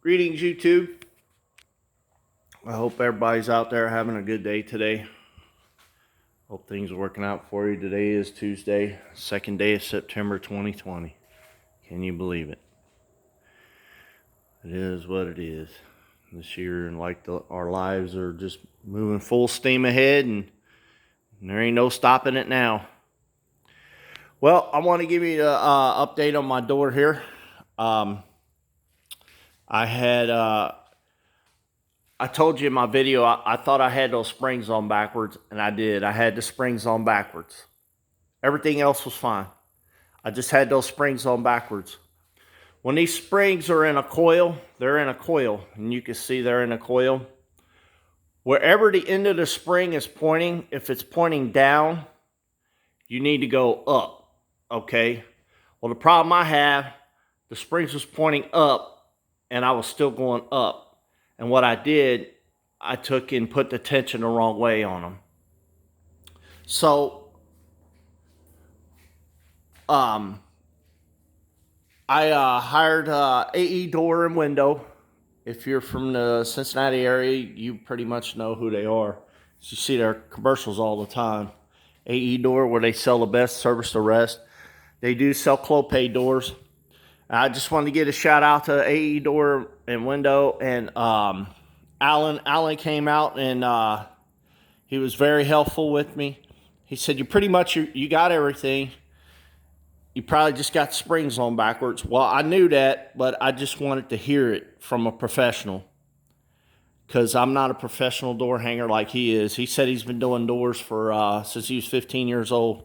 Greetings, YouTube. I hope everybody's out there having a good day today. Hope things are working out for you. Today is Tuesday, 2nd day of September 2020. Can you believe it? It is what it is. This year, and our lives are just moving full steam ahead, and there ain't no stopping it now. Well, I want to give you an update on my door here. I told you in my video, I thought I had those springs on backwards, and I did. I had the springs on backwards. Everything else was fine. I just had those springs on backwards. When these springs are in a coil, they're in a coil, and you can see they're in a coil. Wherever the end of the spring is pointing, if it's pointing down, you need to go up, okay? Well, the problem I have, the springs was pointing up, and I was still going up. And what I did, I took and put the tension the wrong way on them. So, I hired AE Door and Window. If you're from the Cincinnati area, you pretty much know who they are. You see their commercials all the time. AE Door, where they sell the best, service the rest. They do sell Clopay doors. I just wanted to get a shout out to AE Door and Window, and Alan. Alan came out, and he was very helpful with me. He said, "You pretty much you got everything. You probably just got springs on backwards." Well, I knew that, but I just wanted to hear it from a professional, because I'm not a professional door hanger like he is. He said he's been doing doors for since he was 15 years old,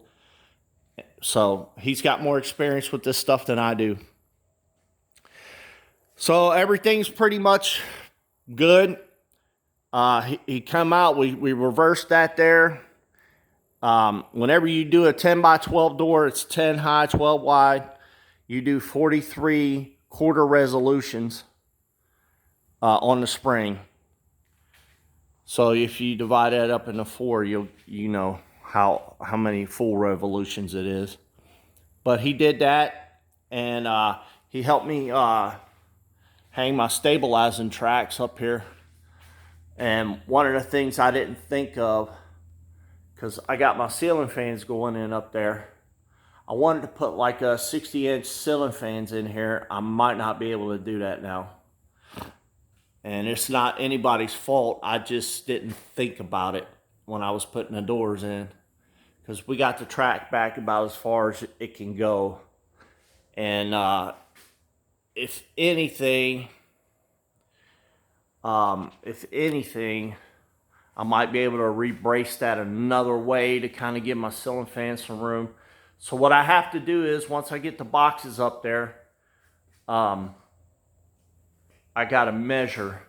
so he's got more experience with this stuff than I do. So everything's pretty much good. He come out, we reversed that there. Whenever you do a 10 by 12 door, it's 10 high, 12 wide. You do 43 quarter resolutions on the spring. So if you divide that up into 4, you know how many full revolutions it is. But he did that, and he helped me hang my stabilizing tracks up here. And one of the things I didn't think of, because I got my ceiling fans going in up there, I wanted to put like a 60-inch ceiling fans in here. I might not be able to do that now. And it's not anybody's fault. I just didn't think about it when I was putting the doors in, because we got the track back about as far as it can go. And if anything, I might be able to rebrace that another way to kind of give my ceiling fans some room. So what I have to do is, once I get the boxes up there, I got to measure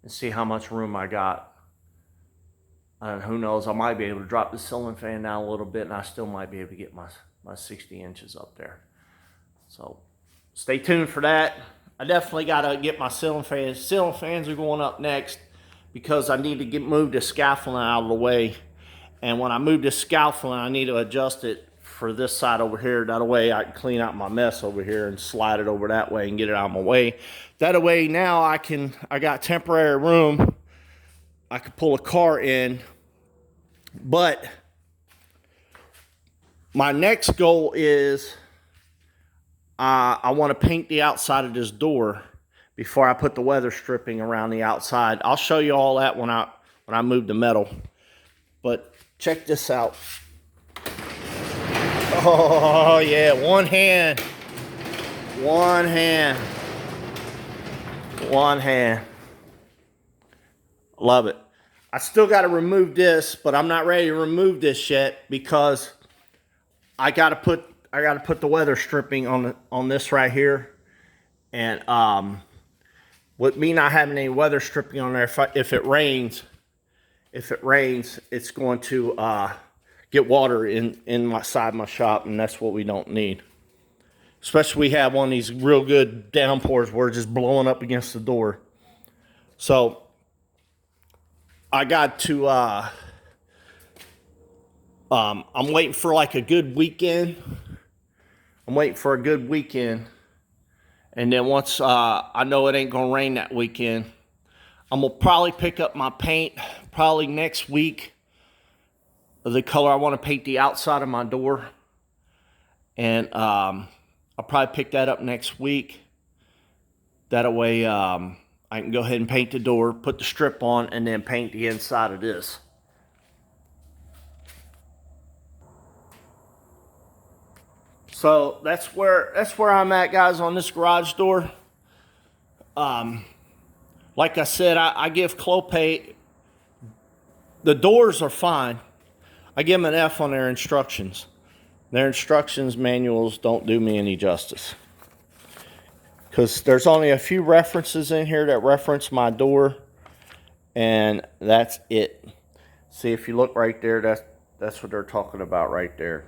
and see how much room I got. And who knows, I might be able to drop the ceiling fan down a little bit, and I still might be able to get my 60 inches up there. So stay tuned for that. I definitely got to get my ceiling fans. Ceiling fans are going up next, because I need to move the scaffolding out of the way. And when I move the scaffolding, I need to adjust it for this side over here. That way I can clean out my mess over here and slide it over that way and get it out of my way. That way now I got temporary room. I can pull a car in. But my next goal is, I want to paint the outside of this door before I put the weather stripping around the outside. I'll show you all that when I move the metal. But check this out. Oh yeah, one hand. Love it. I still got to remove this, but I'm not ready to remove this yet, because I got to put the weather stripping on this right here. And with me not having any weather stripping on there, if it rains, it's going to get water in my shop, and that's what we don't need. Especially we have one of these real good downpours where it's just blowing up against the door. So I got to I'm waiting for like a good weekend. I'm waiting for a good weekend, And then once I know it ain't gonna rain that weekend, I'm gonna probably pick up my paint probably next week of the color I want to paint the outside of my door. And I'll probably pick that up next week. That way I can go ahead and paint the door, put the strip on, and then paint the inside of this. So that's where I'm at, guys, on this garage door. Like I said, I give Clopay, the doors are fine. I give them an F on their instructions. Their instructions manuals don't do me any justice. Because there's only a few references in here that reference my door. And that's it. See, if you look right there, that's what they're talking about right there.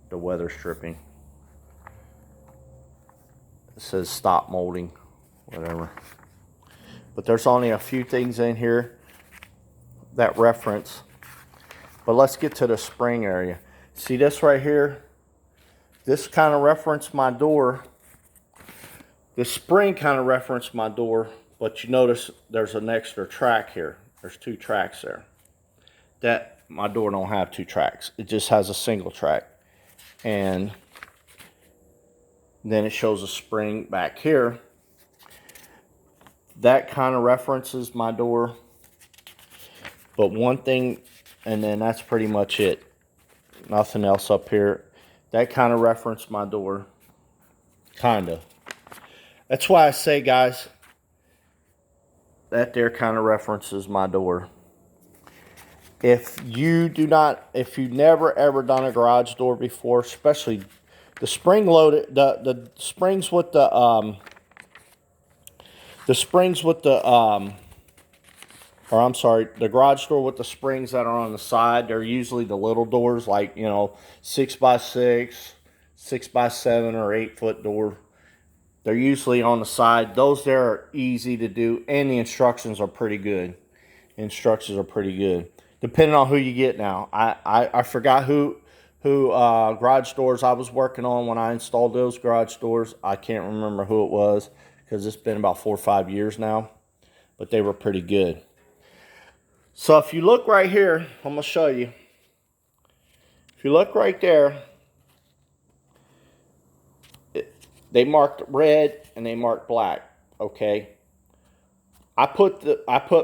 The weather stripping. It says stop molding, whatever. But there's only a few things in here that reference. But let's get to the spring area. See this right here? This kind of referenced my door. The spring kind of referenced my door, but you notice there's an extra track here. There's 2 tracks there. That my door don't have 2 tracks. It just has a single track. And then it shows a spring back here. That kind of references my door. But one thing, and then that's pretty much it. Nothing else up here. That kind of referenced my door. Kind of. That's why I say, guys, that there kind of references my door. If you've never ever done a garage door before, especially the spring loaded, the springs with the garage door with the springs that are on the side, they're usually the little doors, like, 6x6, 6x7, or 8-foot door. They're usually on the side. Those there are easy to do, and the instructions are pretty good. Depending on who you get now. I forgot who garage doors I was working on when I installed those garage doors. I can't remember who it was, because it's been about 4 or 5 years now. But they were pretty good. So if you look right here, I'm going to show you. If you look right there, they marked red and they marked black. Okay. I put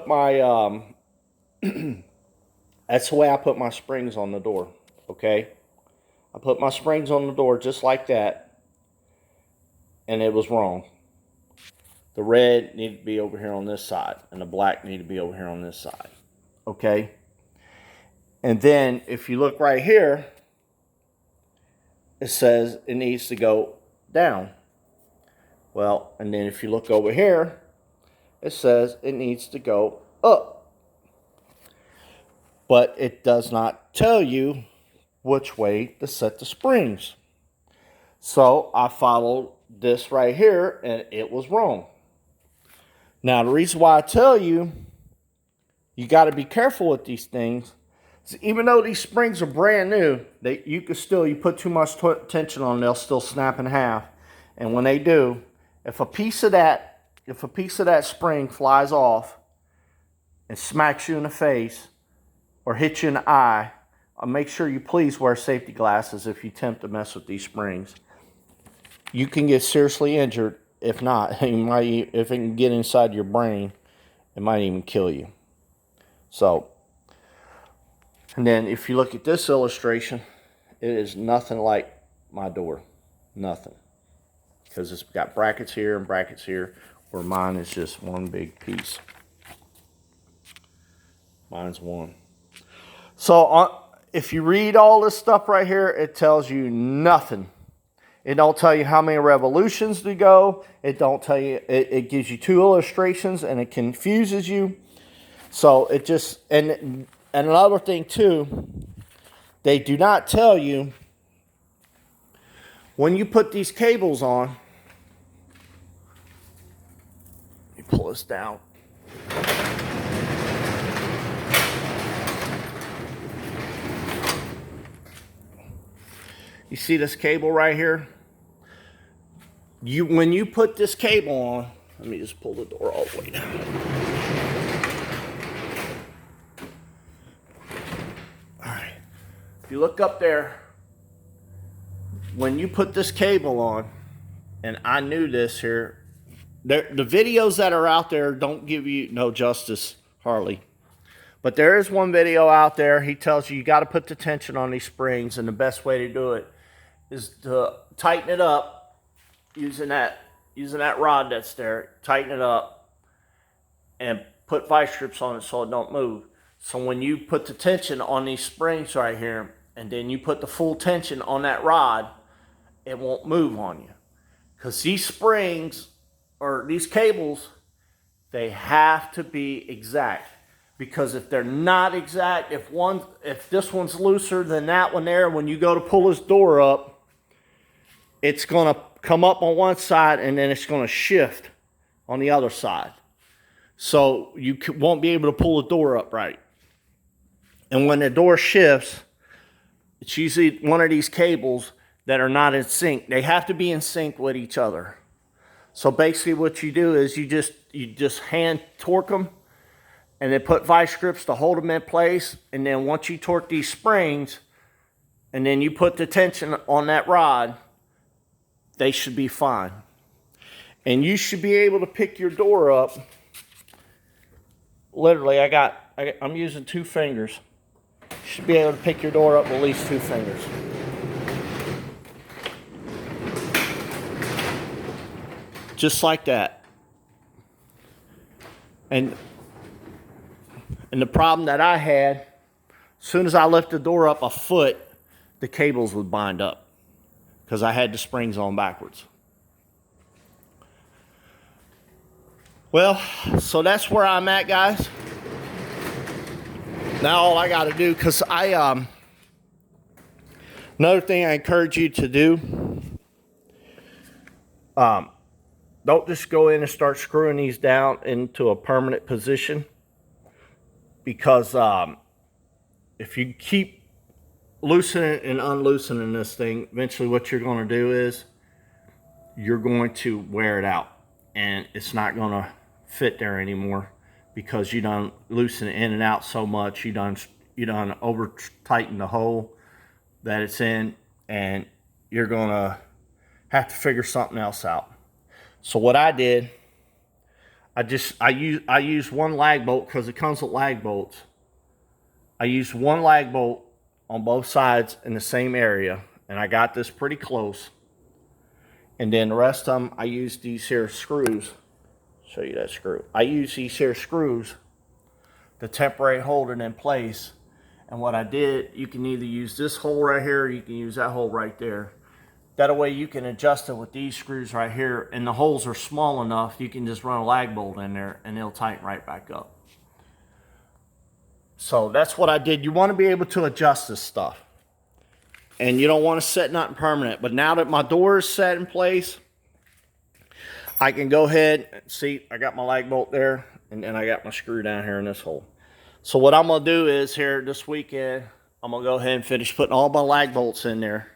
my that's the way I put my springs on the door. Okay. I put my springs on the door just like that, and it was wrong. The red needed to be over here on this side, and the black needed to be over here on this side. Okay. And then if you look right here, it says it needs to go down. Well, and then if you look over here, it says it needs to go up. But it does not tell you which way to set the springs. So I followed this right here, and it was wrong. Now, the reason why I tell you, you got to be careful with these things. So even though these springs are brand new, you put too much tension on them, they'll still snap in half. And when they do, if a piece of that spring flies off and smacks you in the face or hits you in the eye, make sure you please wear safety glasses if you attempt to mess with these springs. You can get seriously injured. If not, if it can get inside your brain, it might even kill you. So, and then if you look at this illustration, it is nothing like my door. Nothing. Because it's got brackets here and brackets here, where mine is just one big piece. Mine's one. So, if you read all this stuff right here, it tells you nothing. It don't tell you how many revolutions to go. It don't tell you. It gives you 2 illustrations, and it confuses you. So it just, and another thing too, they do not tell you when you put these cables on. Let me pull this down. You see this cable right here? when you put this cable on, let me just pull the door all the way down. All right. If you look up there, when you put this cable on, and I knew this here, the videos that are out there don't give you no justice, hardly. But there is one video out there. He tells you got to put the tension on these springs, and the best way to do it is to tighten it up using that rod that's there. Tighten it up and put vice grips on it so it don't move. So when you put the tension on these springs right here, and then you put the full tension on that rod, it won't move on you. Because these springs, or these cables, they have to be exact. Because if they're not exact, if this one's looser than that one there, when you go to pull this door up, it's going to come up on one side and then it's going to shift on the other side. So you won't be able to pull the door up right. And when the door shifts, it's usually one of these cables that are not in sync. They have to be in sync with each other. So basically what you do is you just hand torque them and then put vice grips to hold them in place. And then once you torque these springs and then you put the tension on that rod, they should be fine. And you should be able to pick your door up. Literally, I'm using 2 fingers. You should be able to pick your door up with at least 2 fingers. Just like that. And the problem that I had, as soon as I lift the door up a foot, the cables would bind up because I had the springs on backwards. Well, so that's where I'm at, guys. Now all I got to do, because another thing I encourage you to do, don't just go in and start screwing these down into a permanent position. Because if you keep loosening and unloosening this thing, eventually what you're going to do is you're going to wear it out. And it's not going to fit there anymore because you done loosen it in and out so much. You done over tighten the hole that it's in, and you're going to have to figure something else out. So what I did, I use one lag bolt because it comes with lag bolts. I used one lag bolt on both sides in the same area, and I got this pretty close. And then the rest of them, I used these here screws. Show you that screw. I use these here screws to temporarily hold it in place. And what I did, you can either use this hole right here, or you can use that hole right there. That way you can adjust it with these screws right here, and the holes are small enough you can just run a lag bolt in there and it'll tighten right back up. So that's what I did. You want to be able to adjust this stuff, and you don't want to set nothing permanent. But now that my door is set in place, I can go ahead and see I got my lag bolt there, and then I got my screw down here in this hole. So what I'm going to do is here this weekend, I'm going to go ahead and finish putting all my lag bolts in there,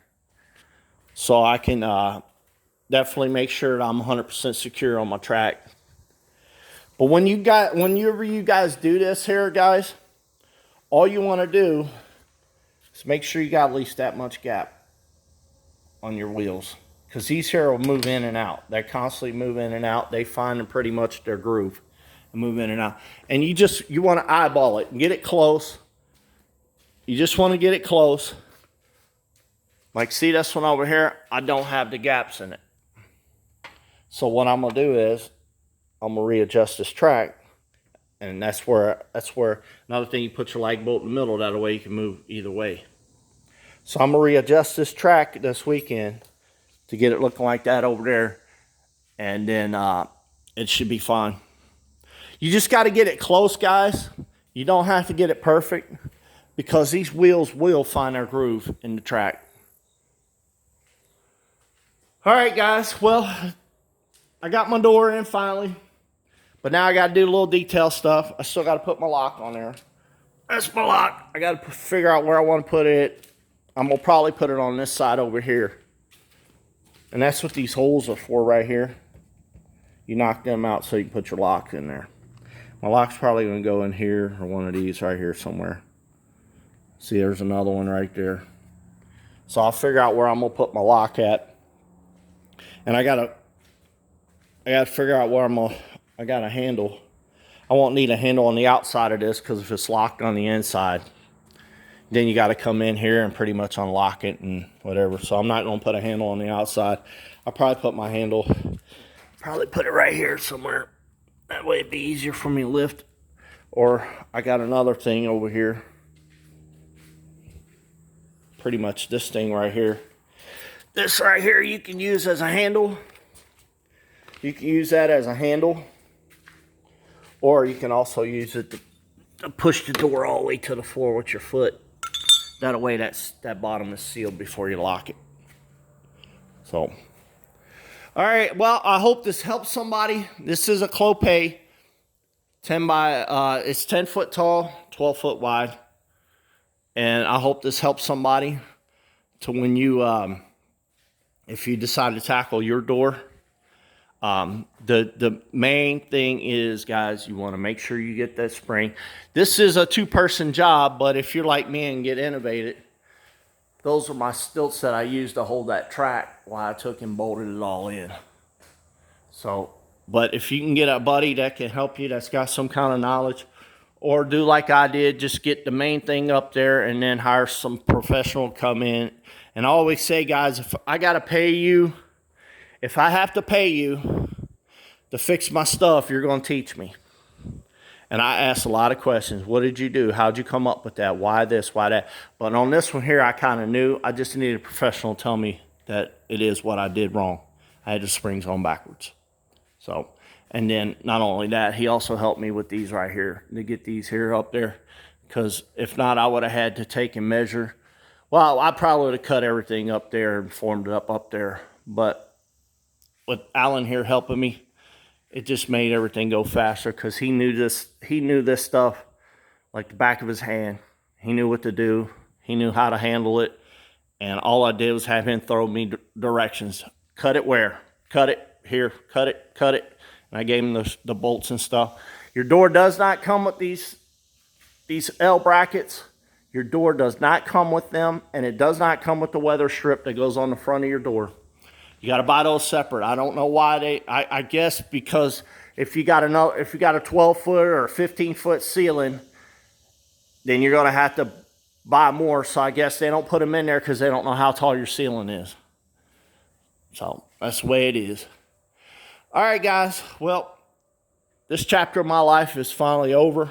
so I can definitely make sure that I'm 100% secure on my track. But whenever you guys do this here, guys, all you want to do is make sure you got at least that much gap on your wheels. Because these here will move in and out. They constantly move in and out. They find pretty much their groove and move in and out. And you want to eyeball it and get it close. You just want to get it close. Like, see this one over here? I don't have the gaps in it. So what I'm going to do is I'm going to readjust this track. And that's where another thing, you put your lag bolt in the middle. That way you can move either way. So I'm going to readjust this track this weekend to get it looking like that over there. And then it should be fine. You just got to get it close, guys. You don't have to get it perfect, because these wheels will find their groove in the track. All right, guys. Well, I got my door in finally. But now I got to do a little detail stuff. I still got to put my lock on there. That's my lock. I got to figure out where I want to put it. I'm going to probably put it on this side over here. And that's what these holes are for right here. You knock them out so you can put your lock in there. My lock's probably going to go in here or one of these right here somewhere. See, there's another one right there. So I'll figure out where I'm going to put my lock at. And I got to figure out where I got a handle. I won't need a handle on the outside of this because if it's locked on the inside, then you got to come in here and pretty much unlock it and whatever. So I'm not going to put a handle on the outside. I'll probably put my handle, probably put it right here somewhere. That way it'd be easier for me to lift. Or I got another thing over here. Pretty much this thing right here. This right here you can use as a handle. You can use that as a handle. Or you can also use it to push the door all the way to the floor with your foot. That way that bottom is sealed before you lock it. So, all right, well, I hope this helps somebody. This is a Clopay 10 by, it's 10 foot tall, 12 foot wide. And I hope this helps somebody to when you, if you decide to tackle your door. The main thing is, guys, you want to make sure you get that spring. This is a two-person job, but if you're like me and get innovated, those are my stilts that I used to hold that track while I took and bolted it all in. So, but if you can get a buddy that can help you, that's got some kind of knowledge, or do like I did, just get the main thing up there and then hire some professional to come in. And I always say, guys, if I got to pay you, if I have to pay you to fix my stuff, you're going to teach me. And I asked a lot of questions. What did you do? How'd you come up with that? Why this? Why that? But on this one here, I kind of knew. I just needed a professional to tell me that it is what I did wrong. I had the springs on backwards. So, and then not only that, he also helped me with these right here to get these here up there. Because if not, I would have had to take and measure. Well, I probably would have cut everything up there and formed it up there. But with Alan here helping me, it just made everything go faster because he knew this stuff like the back of his hand. He knew what to do. He knew how to handle it. And all I did was have him throw me directions. Cut it where? Cut it here. Cut it. Cut it. And I gave him the bolts and stuff. Your door does not come with these L brackets. Your door does not come with them. And it does not come with the weather strip that goes on the front of your door. You got to buy those separate. I don't know why I guess because if you got a 12-foot or a 15-foot ceiling, then you're going to have to buy more. So I guess they don't put them in there because they don't know how tall your ceiling is. So that's the way it is. All right, guys. Well, this chapter of my life is finally over.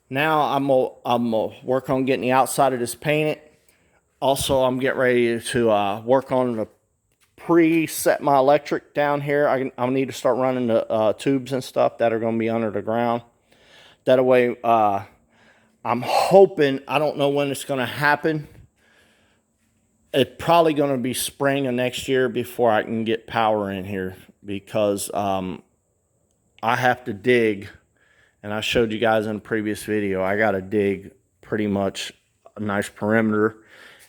Now I'm gonna work on getting the outside of this painted. Also, I'm getting ready to work on the preset my electric down here. I'll need to start running the tubes and stuff that are going to be under the ground. That way, I'm hoping, I don't know when it's going to happen. It's probably going to be spring of next year before I can get power in here because I have to dig. And I showed you guys in a previous video, I got to dig pretty much a nice perimeter.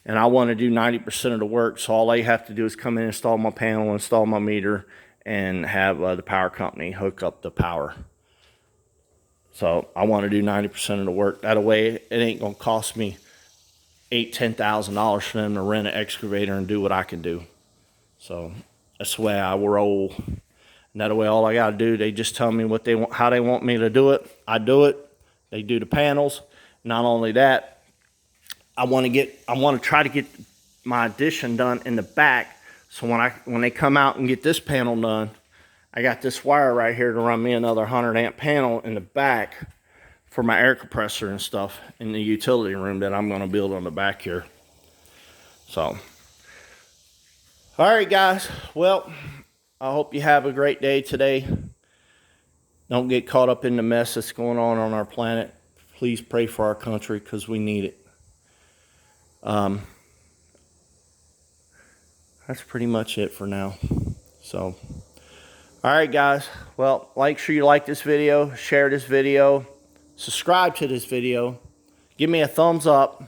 And I want to do 90% of the work, so all they have to do is come in, install my panel, install my meter, and have the power company hook up the power. So I want to do 90% of the work. That way, it ain't going to cost me $8,000-$10,000 for them to rent an excavator and do what I can do. So that's the way I roll. And that way, all I got to do, they just tell me what they want, how they want me to do it. I do it. They do the panels. Not only that, I want to try to get my addition done in the back. So when they come out and get this panel done, I got this wire right here to run me another 100 amp panel in the back for my air compressor and stuff in the utility room that I'm going to build on the back here. So, all right, guys. Well, I hope you have a great day today. Don't get caught up in the mess that's going on our planet. Please pray for our country because we need it. That's pretty much it for now. So, all right, guys. Well, make sure you like this video, share this video, subscribe to this video, give me a thumbs up.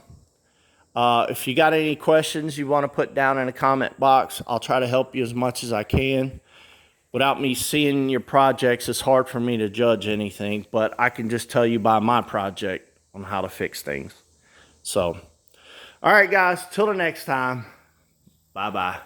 If you got any questions you want to put down in the comment box, I'll try to help you as much as I can. Without me seeing your projects, it's hard for me to judge anything, but I can just tell you by my project on how to fix things. So, all right, guys, till the next time, bye-bye.